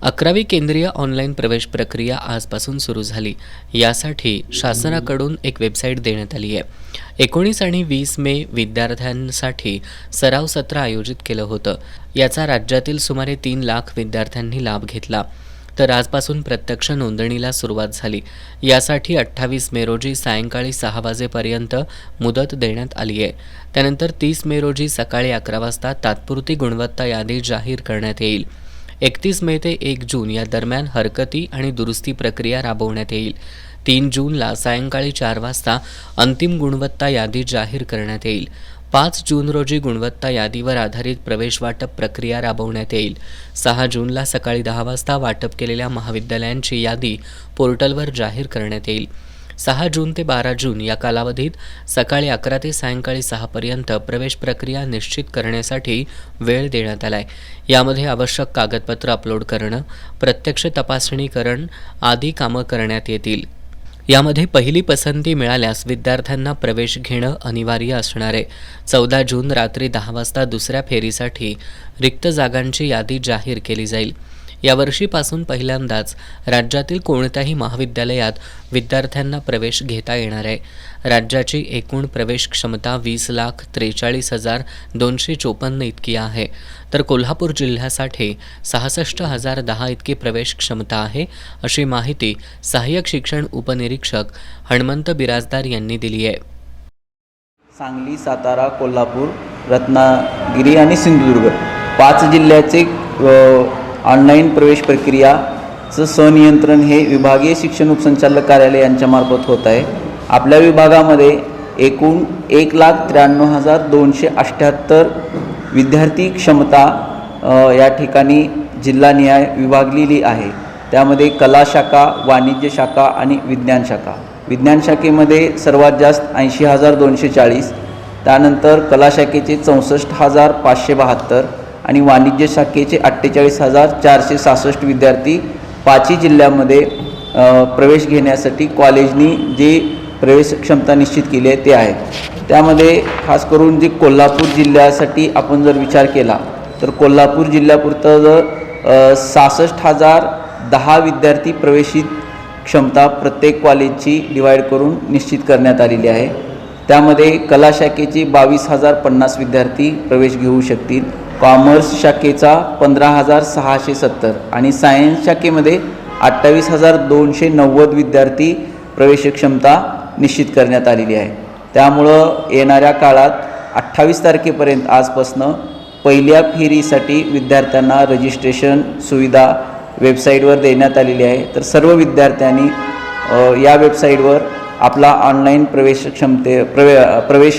11वी केंद्रीय ऑनलाईन प्रवेश प्रक्रिया आजपासून सुरू झाली। यासाठी शासनाकडून एक वेबसाईट देण्यात आली आहे। 19 आणि 20 मे विद्यार्थ्यांसाठी सराव सत्र आयोजित केलं होतं। याचा राज्यातील सुमारे 3 लाख विद्यार्थ्यांनी लाभ घेतला। तर आजपासून प्रत्यक्ष नोंदणीला सुरुवात झाली। यासाठी 28 मे रोजी सायंकाळी 6 वाजेपर्यंत मुदत देण्यात आली आहे। त्यानंतर 30 मे रोजी सकाळी 11 वाजता तात्पुरती गुणवत्ता यादी जाहीर करण्यात येईल। 31 मे ते 1 जून या दरम्यान हरकती आणि दुरुस्ती प्रक्रिया राबवण्यात येईल। 3 जूनला सायंकाळी 4 वाजता अंतिम गुणवत्ता यादी जाहीर करण्यात येईल। 5 जून रोजी गुणवत्ता यादीवर आधारित प्रवेश वाटप प्रक्रिया राबवण्यात येईल। 6 जूनला सकाळी 10 वाजता वाटप केलेल्या महाविद्यालयांची यादी पोर्टलवर जाहीर करण्यात येईल। 6 जून ते 12 जून या कालावधीत सकाळी 11 ते सायंकाळी 6 पर्यंत प्रवेश प्रक्रिया निश्चित करण्यासाठी वेळ देण्यात आलाय। यामध्ये आवश्यक कागदपत्र अपलोड करणं, प्रत्यक्ष तपासणी करणं आदी कामं करण्यात येतील। यामध्ये पहिली पसंती मिळाल्यास विद्यार्थ्यांना प्रवेश घेणं अनिवार्य असणार आहे। 14 जून रात्री 10 वाजता दुसऱ्या फेरीसाठी रिक्त जागांची यादी जाहीर केली जाईल। यावर्षीपासून पहिल्यांदाच राज्यातील कोणत्याही महाविद्यालयात विद्यार्थ्यांना प्रवेश घेता येणार आहे। राज्याची एकूण प्रवेश क्षमता 20,43,254 इतकी आहे। तर कोल्हापूर जिल्ह्यासाठी 66,010 इतकी प्रवेश क्षमता आहे, अशी माहिती सहाय्यक शिक्षण उपनिरीक्षक हणमंत बिराजदार यांनी दिली आहे। सांगली, सातारा, कोल्हापूर, रत्नागिरी आणि सिंधुदुर्ग 5 जिल्ह्याचे ऑनलाईन प्रवेश प्रक्रियाचं संनियंत्रण हे विभागीय शिक्षण उपसंचालक कार्यालय यांच्यामार्फत होत आहे। आपल्या विभागामध्ये एकूण 1,93,278 विद्यार्थी क्षमता या ठिकाणी जिल्हानिहाय विभागलेली आहे। त्यामध्ये कला शाखा, वाणिज्य शाखा आणि विज्ञान शाखा। विज्ञान शाखेमध्ये सर्वात जास्त 80,240, त्यानंतर कला शाखेचे 64,572 आणि वाणिज्य शाखेचे 48,466 विद्यार्थी 5ही जिल्ह्यामध्ये प्रवेश घेण्यासाठी कॉलेजनी जे प्रवेश क्षमता निश्चित केली आहे ते आहे। त्यामध्ये खास करून जे कोल्हापूर जिल्ह्यासाठी आपण जर विचार केला तर कोल्हापूर जिल्ह्यापुरतं जर 66,010 विद्यार्थी प्रवेशित क्षमता प्रत्येक कॉलेजची डिवाईड करून निश्चित करण्यात आलेली आहे। त्यामध्ये कला शाखेचे 22,050 विद्यार्थी प्रवेश घेऊ शकतील, कॉमर्स शाखेचा 15,670 आणि सायन्स शाखेमध्ये 28,290 विद्यार्थी प्रवेश क्षमता निश्चित करण्यात आलेली आहे। त्यामुळं येणाऱ्या काळात 28 तारखेपर्यंत आजपासून पहिल्या फेरीसाठी विद्यार्थ्यांना रजिस्ट्रेशन सुविधा वेबसाईटवर देण्यात आलेली आहे। तर सर्व विद्यार्थ्यांनी या वेबसाईटवर आपला ऑनलाईन प्रवेश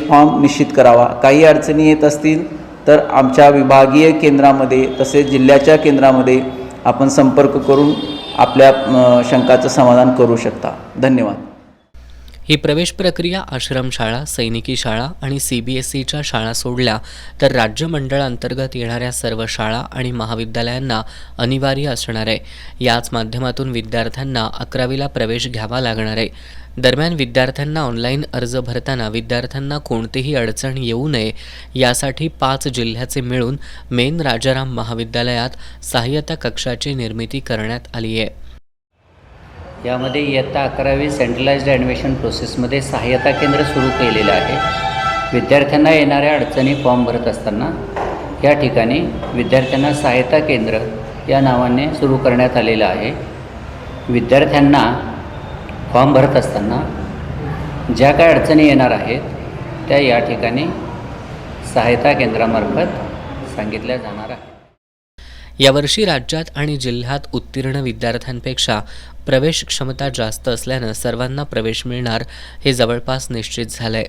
फॉर्म निश्चित करावा। काही अडचणी येत असतील तर आमच्या विभागीय केंद्रामध्ये तसेच जिल्ह्याच्या केंद्रामध्ये आपण संपर्क करून आपल्या शंकाचं समाधान करू शकता। धन्यवाद। ही प्रवेश प्रक्रिया आश्रमशाळा, सैनिकी शाळा आणि CBSEच्या शाळा सोडल्या तर राज्य मंडळांतर्गत येणाऱ्या सर्व शाळा आणि महाविद्यालयांना अनिवार्य असणार आहे। याच माध्यमातून विद्यार्थ्यांना 11वीला प्रवेश घ्यावा लागणार आहे। दरम्यान विद्यार्थ्यांना ऑनलाईन अर्ज भरताना विद्यार्थ्यांना कोणतीही अडचण येऊ नये यासाठी 5 जिल्ह्याचे मिळून मेन राजाराम महाविद्यालयात सहाय्यता कक्षाची निर्मिती करण्यात आली आहे। यामध्ये इयत्ता 11वी सेंट्रलाइज्ड ॲडमिशन प्रोसेसमध्ये सहाय्यता केंद्र सुरू केलेलं आहे। विद्यार्थ्यांना येणाऱ्या अडचणी फॉर्म भरत असताना या ठिकाणी विद्यार्थ्यांना सहाय्यता केंद्र या नावाने सुरू करण्यात आलेलं आहे। विद्यार्थ्यांना फॉर्म भरत असताना ज्या काय अडचणी येणार आहेत त्या या ठिकाणी सहायता केंद्रामार्फत सांगितल्या जाणार आहेत। यावर्षी राज्यात आणि जिल्ह्यात उत्तीर्ण विद्यार्थ्यांपेक्षा प्रवेश क्षमता जास्त असल्यानं सर्वांना प्रवेश मिळणार हे जवळपास निश्चित झालंय।